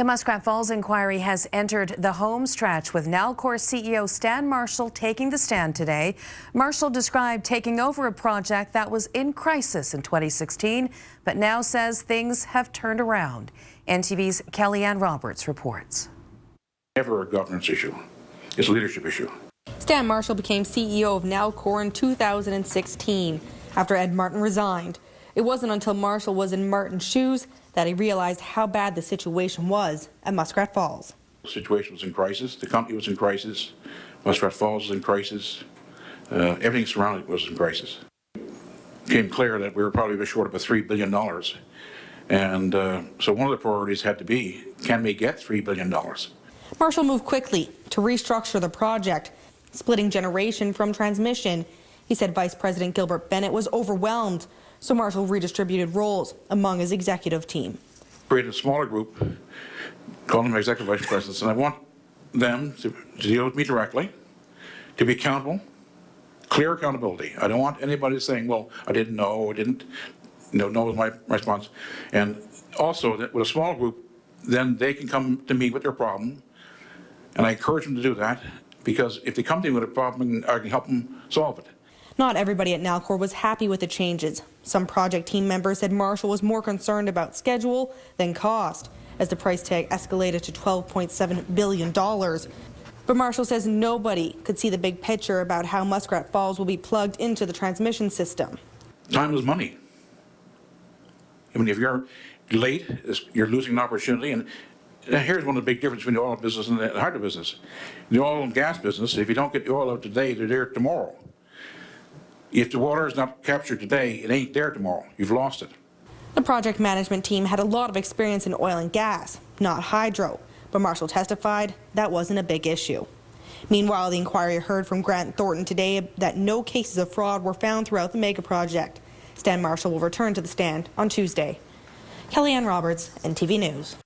The Muskrat Falls inquiry has entered the home stretch, with Nalcor CEO Stan Marshall taking the stand today. Marshall described taking over a project that was in crisis in 2016, but now says things have turned around. NTV's Kellyanne Roberts reports. Never a governance issue. It's a leadership issue. Stan Marshall became CEO of Nalcor in 2016 after Ed Martin resigned. It wasn't until Marshall was in Martin's shoes that he realized how bad the situation was at Muskrat Falls. The situation was in crisis. The company was in crisis. Muskrat Falls was in crisis. Everything surrounding it was in crisis. It became clear that we were probably a bit short of $3 billion. And so one of the priorities had to be, can we get $3 billion? Marshall moved quickly to restructure the project, splitting generation from transmission. He said Vice President Gilbert Bennett was overwhelmed, so Marshall redistributed roles among his executive team. Created a smaller group, called them executive vice presidents, and I want them to deal with me directly, to be accountable, clear accountability. I don't want anybody saying, well, I didn't know, I didn't know was my response. And also that with a small group, then they can come to me with their problem, and I encourage them to do that, because if they come to me with a problem, I can help them solve it. Not everybody at Nalcor was happy with the changes. Some project team members said Marshall was more concerned about schedule than cost, as the price tag escalated to $12.7 billion. But Marshall says nobody could see the big picture about how Muskrat Falls will be plugged into the transmission system. Time is money. I mean, if you're late, you're losing an opportunity. And here's one of the big differences between the oil business and the hydro business. In the oil and gas business, if you don't get the oil out today, they're there tomorrow. If the water is not captured today, it ain't there tomorrow. You've lost it. The project management team had a lot of experience in oil and gas, not hydro, but Marshall testified that wasn't a big issue. Meanwhile, the inquiry heard from Grant Thornton today that no cases of fraud were found throughout the mega project. Stan Marshall will return to the stand on Tuesday. Kellyanne Roberts, NTV News.